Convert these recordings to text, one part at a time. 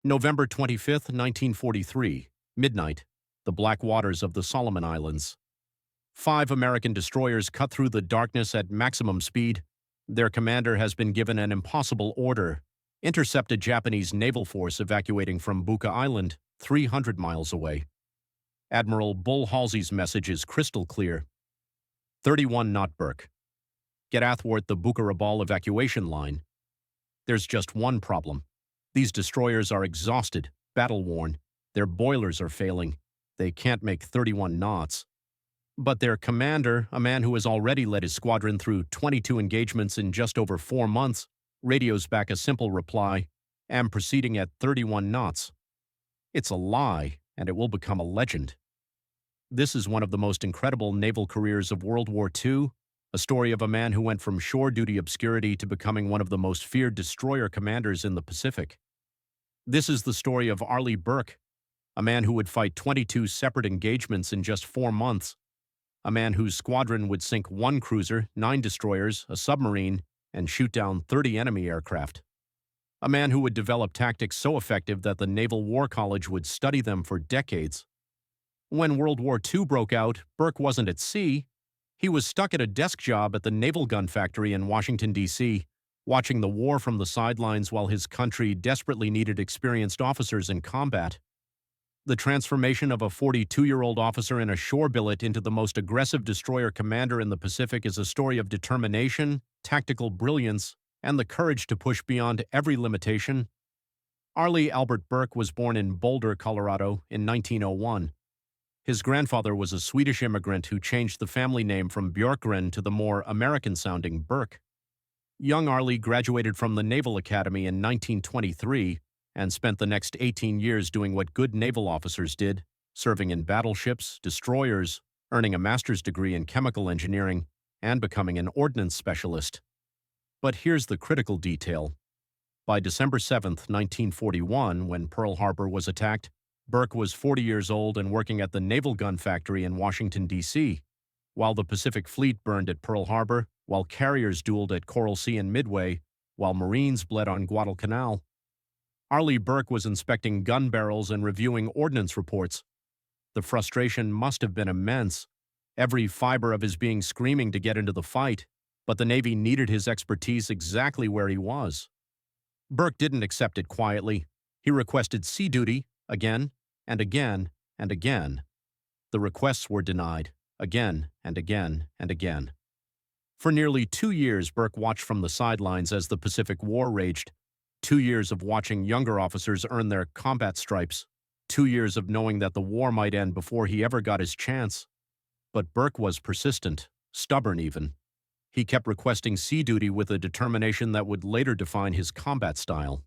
November 25, 1943, midnight, the black waters of the Solomon Islands. 5 American destroyers cut through the darkness at maximum speed. Their commander has been given an impossible order: intercept a Japanese naval force evacuating from Buka Island, 300 miles away. Admiral Halsey's message is crystal clear. 31 knot Burke. Get athwart the Buka evacuation line. There's just one problem. These destroyers are exhausted, battle-worn. Their boilers are failing. They can't make 31 knots. But their commander, a man who has already led his squadron through 22 engagements in just over 4 months, radios back a simple reply: "Am proceeding at 31 knots." It's a lie, and it will become a legend. This is one of the most incredible naval careers of World War II, a story of a man who went from shore duty obscurity to becoming one of the most feared destroyer commanders in the Pacific. This is the story of Arleigh Burke, a man who would fight 22 separate engagements in just 4 months, a man whose squadron would sink 1 cruiser, 9 destroyers, a submarine, and shoot down 30 enemy aircraft. A man who would develop tactics so effective that the Naval War College would study them for decades. When World War II broke out, Burke wasn't at sea. He was stuck at a desk job at the Naval Gun Factory in Washington, D.C., watching the war from the sidelines while his country desperately needed experienced officers in combat. The transformation of a 42-year-old officer in a shore billet into the most aggressive destroyer commander in the Pacific is a story of determination, tactical brilliance, and the courage to push beyond every limitation. Arleigh Albert Burke was born in Boulder, Colorado, in 1901. His grandfather was a Swedish immigrant who changed the family name from Björkgren to the more American-sounding Burke. Young Arleigh graduated from the Naval Academy in 1923 and spent the next 18 years doing what good naval officers did, serving in battleships, destroyers, earning a master's degree in chemical engineering, and becoming an ordnance specialist. But here's the critical detail. By December 7, 1941, when Pearl Harbor was attacked, Burke was 40 years old and working at the Naval Gun Factory in Washington, D.C. While the Pacific Fleet burned at Pearl Harbor, while carriers dueled at Coral Sea and Midway, while Marines bled on Guadalcanal, Arleigh Burke was inspecting gun barrels and reviewing ordnance reports. The frustration must have been immense, every fiber of his being screaming to get into the fight, but the Navy needed his expertise exactly where he was. Burke didn't accept it quietly. He requested sea duty, again, and again, and again. The requests were denied, again, and again, and again. For nearly 2 years, Burke watched from the sidelines as the Pacific War raged. 2 years of watching younger officers earn their combat stripes. 2 years of knowing that the war might end before he ever got his chance. But Burke was persistent, stubborn even. He kept requesting sea duty with a determination that would later define his combat style.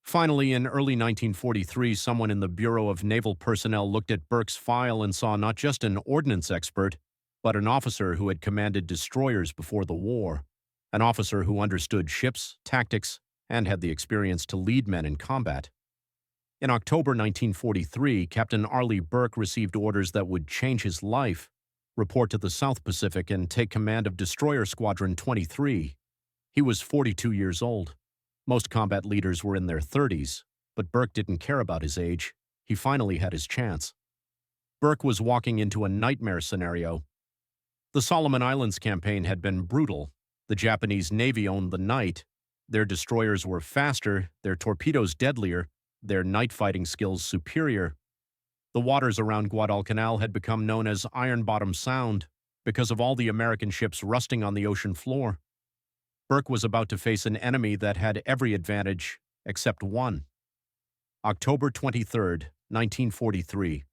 Finally, in early 1943, someone in the Bureau of Naval Personnel looked at Burke's file and saw not just an ordnance expert, but an officer who had commanded destroyers before the war, an officer who understood ships, tactics, and had the experience to lead men in combat. In October 1943, Captain Arleigh Burke received orders that would change his life: report to the South Pacific and take command of Destroyer Squadron 23. He was 42 years old. Most combat leaders were in their 30s, but Burke didn't care about his age. He finally had his chance. Burke was walking into a nightmare scenario. The Solomon Islands campaign had been brutal. The Japanese Navy owned the night. Their destroyers were faster, their torpedoes deadlier, their night fighting skills superior. The waters around Guadalcanal had become known as Iron Bottom Sound because of all the American ships rusting on the ocean floor. Burke was about to face an enemy that had every advantage except one. October 23, 1943.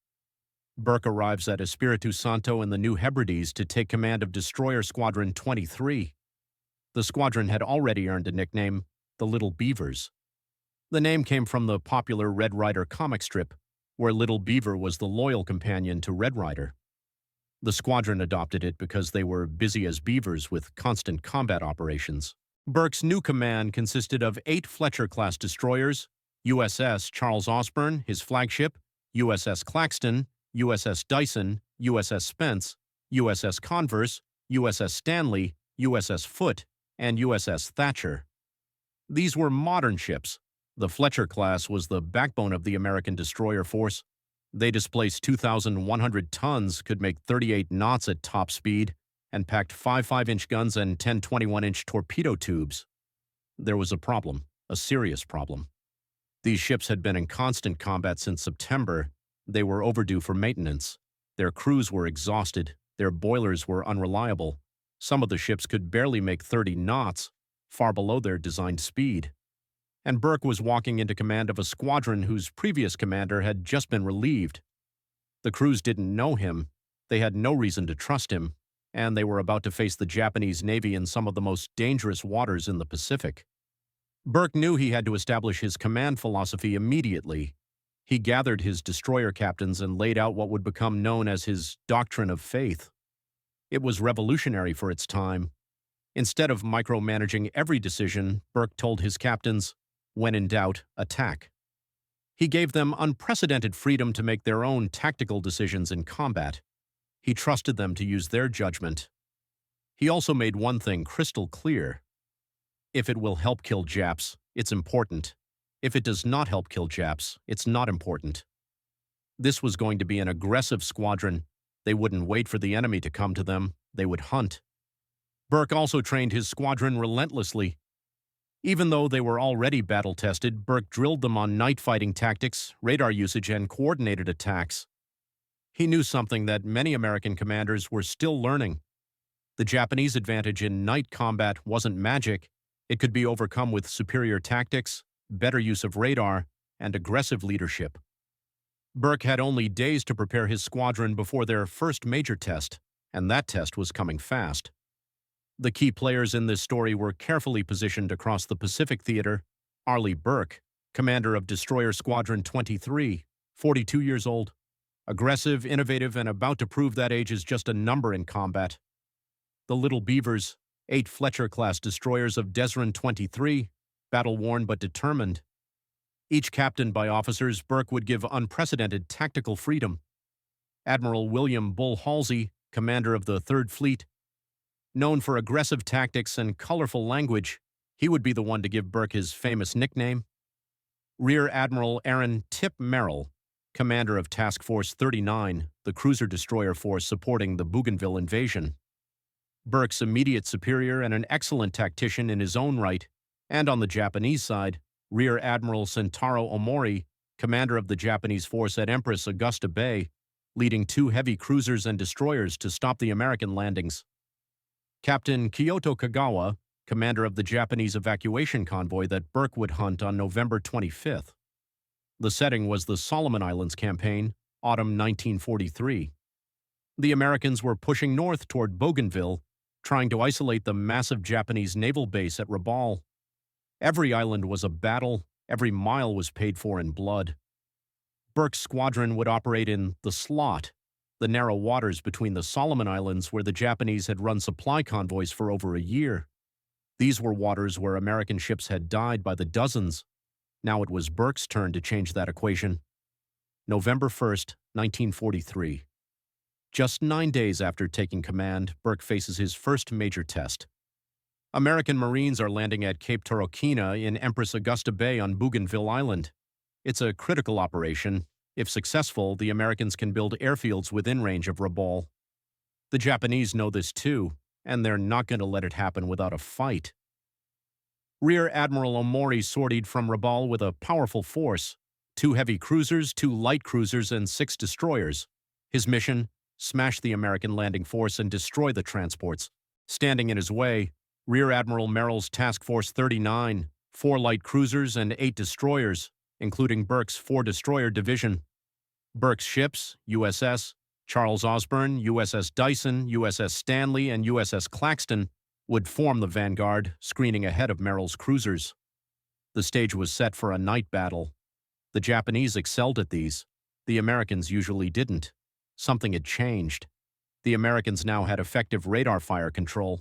Burke arrives at Espiritu Santo in the New Hebrides to take command of Destroyer Squadron 23. The squadron had already earned a nickname, the Little Beavers. The name came from the popular Red Ryder comic strip, where Little Beaver was the loyal companion to Red Ryder. The squadron adopted it because they were busy as beavers with constant combat operations. Burke's new command consisted of 8 Fletcher-class destroyers, USS Charles Osborne, his flagship, USS Claxton, USS Dyson, USS Spence, USS Converse, USS Stanley, USS Foote, and USS Thatcher. These were modern ships, The Fletcher class was the backbone of the American destroyer force. They displaced 2,100 tons, could make 38 knots at top speed, and packed 5 5-inch guns and 10 21-inch torpedo tubes. There was a problem, a serious problem. These ships had been in constant combat since September. They were overdue for maintenance. Their crews were exhausted. Their boilers were unreliable. Some of the ships could barely make 30 knots, far below their designed speed. And Burke was walking into command of a squadron whose previous commander had just been relieved. The crews didn't know him, they had no reason to trust him, and they were about to face the Japanese Navy in some of the most dangerous waters in the Pacific. Burke knew he had to establish his command philosophy immediately. He gathered his destroyer captains and laid out what would become known as his Doctrine of Faith. It was revolutionary for its time. Instead of micromanaging every decision, Burke told his captains, "When in doubt, attack." He gave them unprecedented freedom to make their own tactical decisions in combat. He trusted them to use their judgment. He also made one thing crystal clear. If it will help kill Japs, it's important. If it does not help kill Japs, it's not important. This was going to be an aggressive squadron. They wouldn't wait for the enemy to come to them. They would hunt. Burke also trained his squadron relentlessly. Even though they were already battle-tested, Burke drilled them on night fighting tactics, radar usage, and coordinated attacks. He knew something that many American commanders were still learning. The Japanese advantage in night combat wasn't magic. It could be overcome with superior tactics, better use of radar, and aggressive leadership. Burke had only days to prepare his squadron before their first major test, and that test was coming fast. The key players in this story were carefully positioned across the Pacific theater. Arleigh Burke, commander of Destroyer Squadron 23, 42 years old. Aggressive, innovative, and about to prove that age is just a number in combat. The Little Beavers, 8 Fletcher-class destroyers of Desron 23, battle-worn but determined. Each captained by officers Burke would give unprecedented tactical freedom. Admiral William Bull Halsey, commander of the 3rd Fleet, known for aggressive tactics and colorful language, he would be the one to give Burke his famous nickname. Rear Admiral Aaron Tip Merrill, commander of Task Force 39, the cruiser-destroyer force supporting the Bougainville invasion. Burke's immediate superior and an excellent tactician in his own right, and on the Japanese side, Rear Admiral Sentaro Omori, commander of the Japanese force at Empress Augusta Bay, leading 2 heavy cruisers and destroyers to stop the American landings. Captain Kyoto Kagawa, commander of the Japanese evacuation convoy that Burke would hunt on November 25th. The setting was the Solomon Islands campaign, autumn 1943. The Americans were pushing north toward Bougainville, trying to isolate the massive Japanese naval base at Rabaul. Every island was a battle, every mile was paid for in blood. Burke's squadron would operate in the slot, the narrow waters between the Solomon Islands where the Japanese had run supply convoys for over a year. These were waters where American ships had died by the dozens. Now it was Burke's turn to change that equation. November 1st, 1943. Just 9 days after taking command, Burke faces his first major test. American Marines are landing at Cape Torokina in Empress Augusta Bay on Bougainville Island. It's a critical operation. If successful, the Americans can build airfields within range of Rabaul. The Japanese know this too, and they're not going to let it happen without a fight. Rear Admiral Omori sortied from Rabaul with a powerful force, 2 heavy cruisers, 2 light cruisers, and 6 destroyers. His mission? Smash the American landing force and destroy the transports. Standing in his way, Rear Admiral Merrill's Task Force 39, 4 light cruisers and 8 destroyers, including Burke's 4-destroyer division. Burke's ships, USS Charles Osborne, USS Dyson, USS Stanley, and USS Claxton, would form the vanguard, screening ahead of Merrill's cruisers. The stage was set for a night battle. The Japanese excelled at these. The Americans usually didn't. Something had changed. The Americans now had effective radar fire control.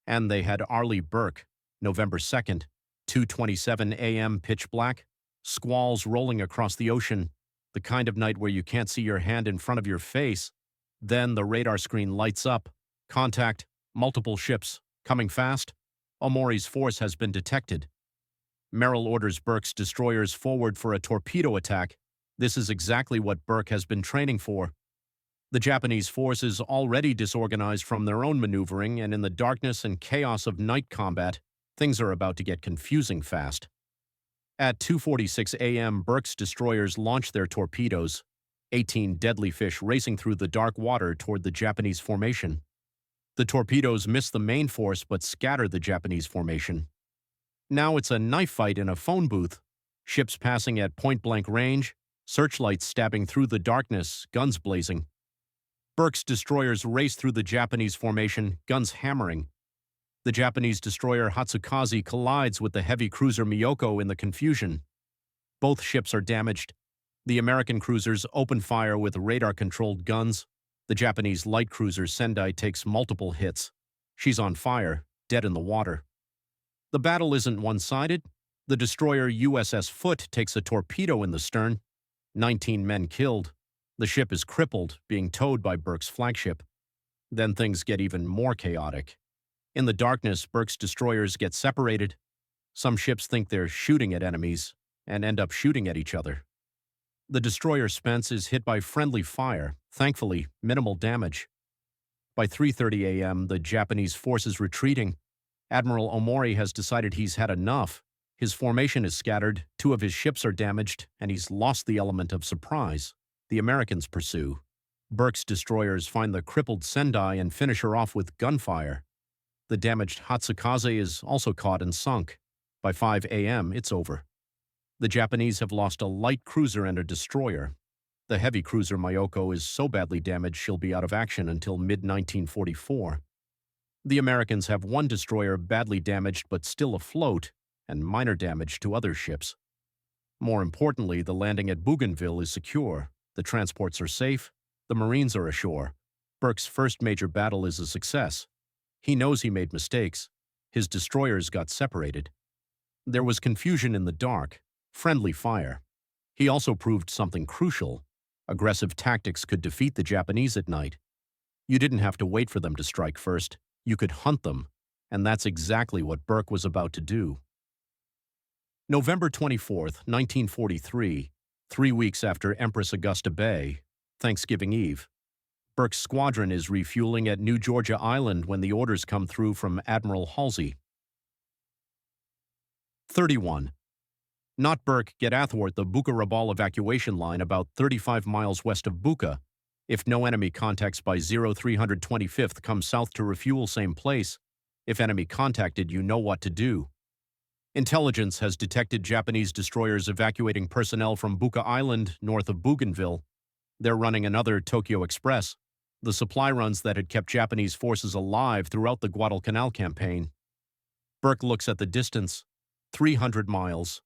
And they had Arleigh Burke, November 2nd, 2:27 a.m. pitch black, squalls rolling across the ocean, the kind of night where you can't see your hand in front of your face. Then the radar screen lights up. Contact, multiple ships, coming fast. Omori's force has been detected. Merrill orders Burke's destroyers forward for a torpedo attack. This is exactly what Burke has been training for. The Japanese force is already disorganized from their own maneuvering, and in the darkness and chaos of night combat, things are about to get confusing fast. At 2:46 a.m., Burke's destroyers launch their torpedoes, 18 deadly fish racing through the dark water toward the Japanese formation. The torpedoes miss the main force but scatter the Japanese formation. Now it's a knife fight in a phone booth, ships passing at point-blank range, searchlights stabbing through the darkness, guns blazing. Burke's destroyers race through the Japanese formation, guns hammering. The Japanese destroyer Hatsukaze collides with the heavy cruiser Miyoko in the confusion. Both ships are damaged. The American cruisers open fire with radar-controlled guns. The Japanese light cruiser Sendai takes multiple hits. She's on fire, dead in the water. The battle isn't one-sided. The destroyer USS Foote takes a torpedo in the stern. 19 men killed. The ship is crippled, being towed by Burke's flagship. Then things get even more chaotic. In the darkness, Burke's destroyers get separated. Some ships think they're shooting at enemies and end up shooting at each other. The destroyer Spence is hit by friendly fire, thankfully minimal damage. By 3:30 a.m., the Japanese force is retreating. Admiral Omori has decided he's had enough. His formation is scattered, 2 of his ships are damaged, and he's lost the element of surprise. The Americans pursue. Burke's destroyers find the crippled Sendai and finish her off with gunfire. The damaged Hatsukaze is also caught and sunk. By 5 a.m., it's over. The Japanese have lost a light cruiser and a destroyer. The heavy cruiser Miyoko is so badly damaged she'll be out of action until mid-1944. The Americans have 1 destroyer badly damaged but still afloat, and minor damage to other ships. More importantly, the landing at Bougainville is secure. The transports are safe. The Marines are ashore. Burke's first major battle is a success. He knows he made mistakes. His destroyers got separated. There was confusion in the dark, friendly fire. He also proved something crucial. Aggressive tactics could defeat the Japanese at night. You didn't have to wait for them to strike first. You could hunt them, and that's exactly what Burke was about to do. November 24th, 1943, 3 weeks after Empress Augusta Bay, Thanksgiving Eve. Burke's squadron is refueling at New Georgia Island when the orders come through from Admiral Halsey. 31. Not Burke get athwart the Buka-Rabaul evacuation line about 35 miles west of Buka. If no enemy contacts by 0325th, come south to refuel same place. If enemy contacted, you know what to do. Intelligence has detected Japanese destroyers evacuating personnel from Buka Island north of Bougainville. They're running another Tokyo Express, the supply runs that had kept Japanese forces alive throughout the Guadalcanal campaign. Burke looks at the distance, 300 miles.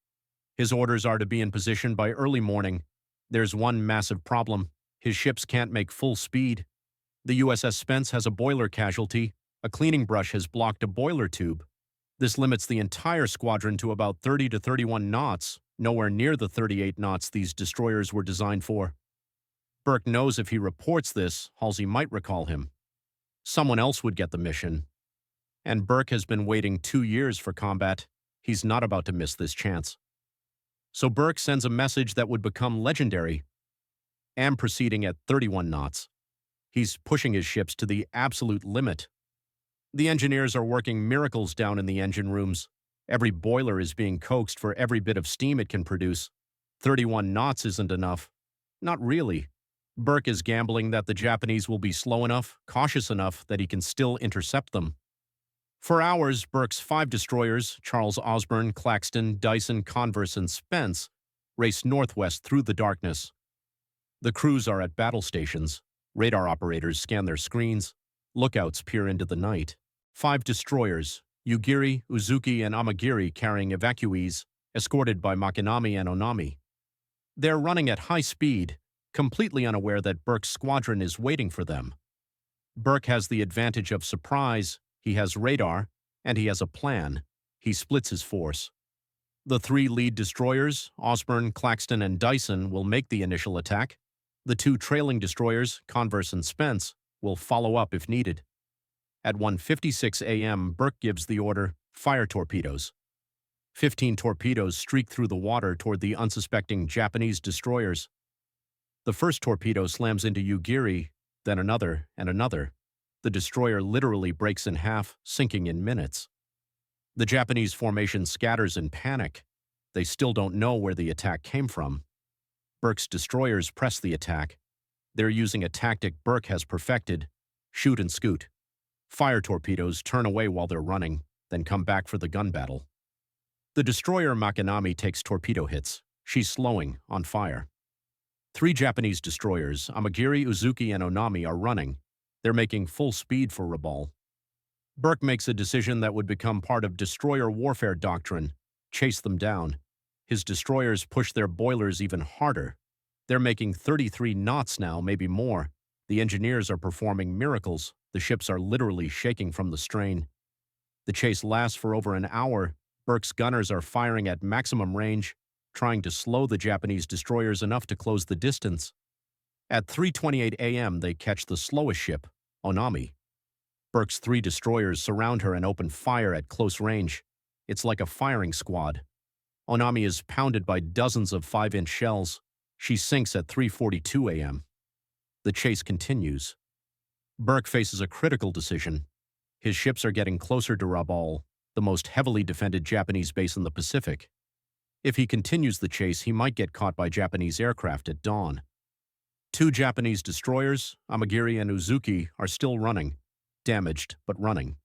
His orders are to be in position by early morning. There's one massive problem. His ships can't make full speed. The USS Spence has a boiler casualty. A cleaning brush has blocked a boiler tube. This limits the entire squadron to about 30 to 31 knots, nowhere near the 38 knots these destroyers were designed for. Burke knows if he reports this, Halsey might recall him. Someone else would get the mission. And Burke has been waiting 2 years for combat. He's not about to miss this chance. So Burke sends a message that would become legendary. Am proceeding at 31 knots. He's pushing his ships to the absolute limit. The engineers are working miracles down in the engine rooms. Every boiler is being coaxed for every bit of steam it can produce. 31 knots isn't enough. Not really. Burke is gambling that the Japanese will be slow enough, cautious enough that he can still intercept them. For hours, Burke's 5 destroyers, Charles Osborne, Claxton, Dyson, Converse, and Spence, race northwest through the darkness. The crews are at battle stations. Radar operators scan their screens. Lookouts peer into the night. 5 destroyers, Yugiri, Uzuki, and Amagiri, carrying evacuees, escorted by Makinami and Onami. They're running at high speed, completely unaware that Burke's squadron is waiting for them. Burke has the advantage of surprise. He has radar, and he has a plan. He splits his force. The 3 lead destroyers, Osborne, Claxton, and Dyson, will make the initial attack. The 2 trailing destroyers, Converse and Spence, will follow up if needed. At 1:56 a.m., Burke gives the order, fire torpedoes. 15 torpedoes streak through the water toward the unsuspecting Japanese destroyers. The first torpedo slams into Ugiri, then another and another. The destroyer literally breaks in half, sinking in minutes. The Japanese formation scatters in panic. They still don't know where the attack came from. Burke's destroyers press the attack. They're using a tactic Burke has perfected: shoot and scoot. Fire torpedoes turn away while they're running, then come back for the gun battle. The destroyer Makinami takes torpedo hits. She's slowing, on fire. 3 Japanese destroyers, Amagiri, Uzuki, and Onami, are running. They're making full speed for Rabaul. Burke makes a decision that would become part of destroyer warfare doctrine: chase them down. His destroyers push their boilers even harder. They're making 33 knots now, maybe more. The engineers are performing miracles. The ships are literally shaking from the strain. The chase lasts for over an hour. Burke's gunners are firing at maximum range, trying to slow the Japanese destroyers enough to close the distance. At 3:28 a.m., they catch the slowest ship, Onami. Burke's 3 destroyers surround her and open fire at close range. It's like a firing squad. Onami is pounded by dozens of 5-inch shells. She sinks at 3:42 a.m. The chase continues. Burke faces a critical decision. His ships are getting closer to Rabaul, the most heavily defended Japanese base in the Pacific. If he continues the chase, he might get caught by Japanese aircraft at dawn. 2 Japanese destroyers, Amagiri and Uzuki, are still running, damaged but running.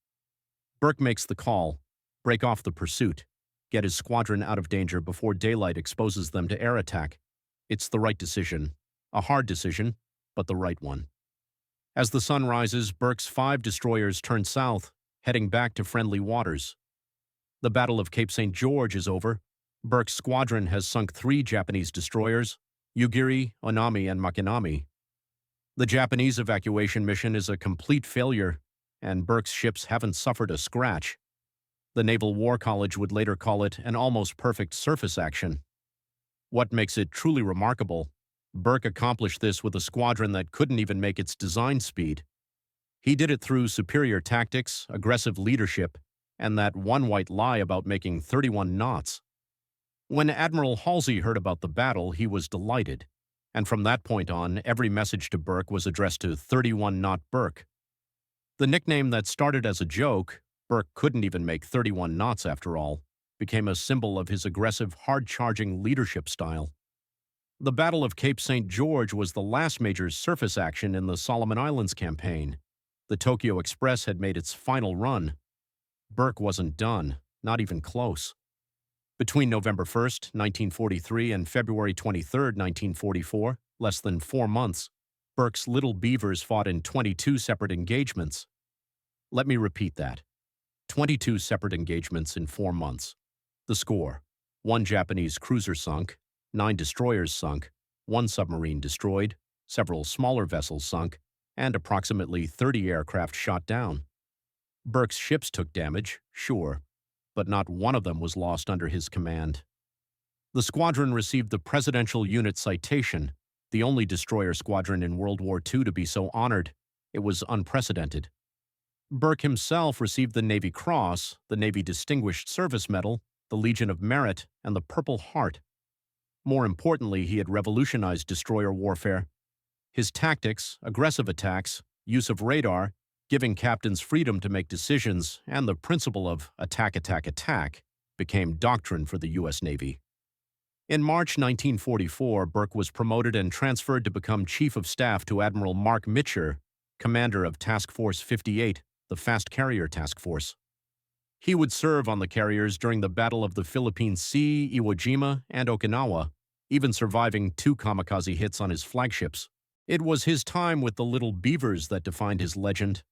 Burke makes the call: break off the pursuit, get his squadron out of danger before daylight exposes them to air attack. It's the right decision. A hard decision, but the right one. As the sun rises, Burke's 5 destroyers turn south, heading back to friendly waters. The Battle of Cape St. George is over. Burke's squadron has sunk 3 Japanese destroyers, Ugiri, Onami, and Makinami. The Japanese evacuation mission is a complete failure, and Burke's ships haven't suffered a scratch. The Naval War College would later call it an almost perfect surface action. What makes it truly remarkable? Burke accomplished this with a squadron that couldn't even make its design speed. He did it through superior tactics, aggressive leadership, and that one white lie about making 31 knots. When Admiral Halsey heard about the battle, he was delighted, and from that point on, every message to Burke was addressed to 31-knot Burke. The nickname that started as a joke, Burke couldn't even make 31 knots after all, became a symbol of his aggressive, hard-charging leadership style. The Battle of Cape St. George was the last major surface action in the Solomon Islands campaign. The Tokyo Express had made its final run. Burke wasn't done, not even close. Between November 1st, 1943 and February 23rd, 1944, less than 4 months, Burke's Little Beavers fought in 22 separate engagements. Let me repeat that. 22 separate engagements in 4 months. The score: 1 Japanese cruiser sunk, 9 destroyers sunk, 1 submarine destroyed, several smaller vessels sunk, and approximately 30 aircraft shot down. Burke's ships took damage, sure, but not one of them was lost under his command. The squadron received the Presidential Unit Citation, the only destroyer squadron in World War II to be so honored. It was unprecedented. Burke himself received the Navy Cross, the Navy Distinguished Service Medal, the Legion of Merit, and the Purple Heart. More importantly, he had revolutionized destroyer warfare. His tactics, aggressive attacks, use of radar, giving captains freedom to make decisions, and the principle of attack, attack, attack became doctrine for the U.S. Navy. In March 1944, Burke was promoted and transferred to become Chief of Staff to Admiral Mark Mitcher, commander of Task Force 58, the Fast Carrier Task Force. He would serve on the carriers during the Battle of the Philippine Sea, Iwo Jima, and Okinawa, even surviving 2 kamikaze hits on his flagships. It was his time with the Little Beavers that defined his legend.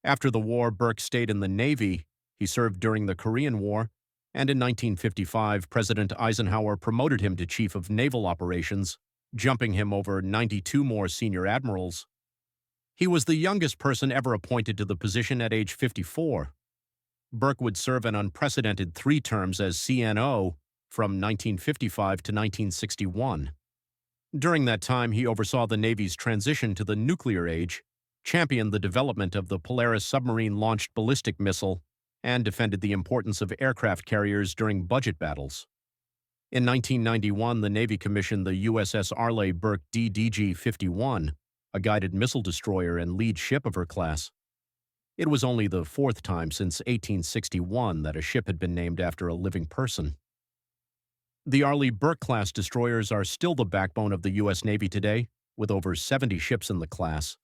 After the war, Burke stayed in the Navy. He served during the Korean War, and in 1955, President Eisenhower promoted him to Chief of Naval Operations, jumping him over 92 more senior admirals. He was the youngest person ever appointed to the position at age 54. Burke would serve an unprecedented 3 terms as CNO from 1955 to 1961. During that time, he oversaw the Navy's transition to the nuclear age, championed the development of the Polaris submarine-launched ballistic missile, and defended the importance of aircraft carriers during budget battles. In 1991, the Navy commissioned the USS Arleigh Burke DDG-51, a guided missile destroyer and lead ship of her class. It was only the fourth time since 1861 that a ship had been named after a living person. The Arleigh Burke-class destroyers are still the backbone of the U.S. Navy today, with over 70 ships in the class.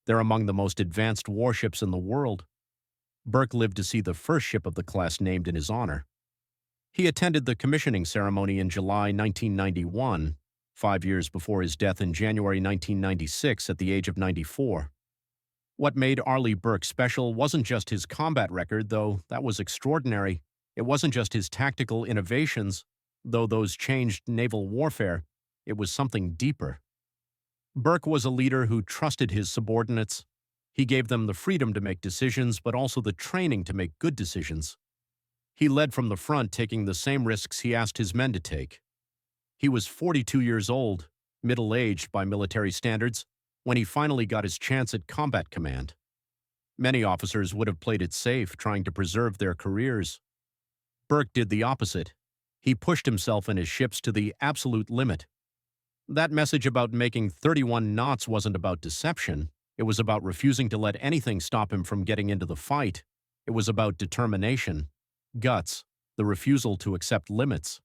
They're among the most advanced warships in the world. Burke lived to see the first ship of the class named in his honor. He attended the commissioning ceremony in July 1991, 5 years before his death in January 1996 at the age of 94. What made Arleigh Burke special wasn't just his combat record, though that was extraordinary. It wasn't just his tactical innovations, though those changed naval warfare. It was something deeper. Burke was a leader who trusted his subordinates. He gave them the freedom to make decisions, but also the training to make good decisions. He led from the front, taking the same risks he asked his men to take. He was 42 years old, middle-aged by military standards, when he finally got his chance at combat command. Many officers would have played it safe, trying to preserve their careers. Burke did the opposite. He pushed himself and his ships to the absolute limit. That message about making 31 knots wasn't about deception. It was about refusing to let anything stop him from getting into the fight. It was about determination, guts, the refusal to accept limits.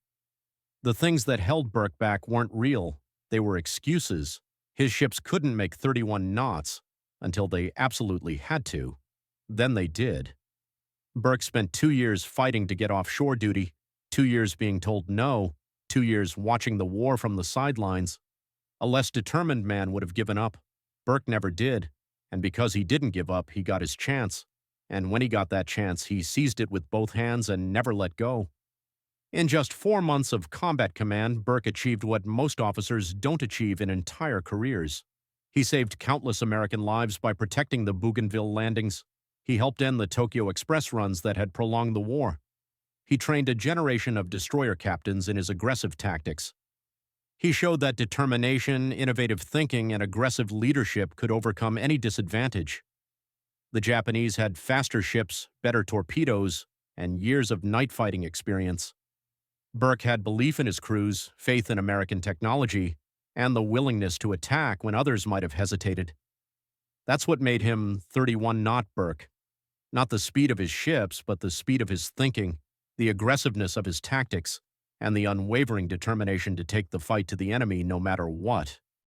The things that held Burke back weren't real. They were excuses. His ships couldn't make 31 knots until they absolutely had to. Then they did. Burke spent 2 years fighting to get offshore duty, 2 years being told no, 2 years watching the war from the sidelines. A less determined man would have given up. Burke never did, and because he didn't give up, he got his chance. And when he got that chance, he seized it with both hands and never let go. In just 4 months of combat command, Burke achieved what most officers don't achieve in entire careers. He saved countless American lives by protecting the Bougainville landings. He helped end the Tokyo Express runs that had prolonged the war. He trained a generation of destroyer captains in his aggressive tactics. He showed that determination, innovative thinking, and aggressive leadership could overcome any disadvantage. The Japanese had faster ships, better torpedoes, and years of night fighting experience. Burke had belief in his crews, faith in American technology, and the willingness to attack when others might have hesitated. That's what made him 31-knot Burke. Not the speed of his ships, but the speed of his thinking, the aggressiveness of his tactics, and the unwavering determination to take the fight to the enemy no matter what.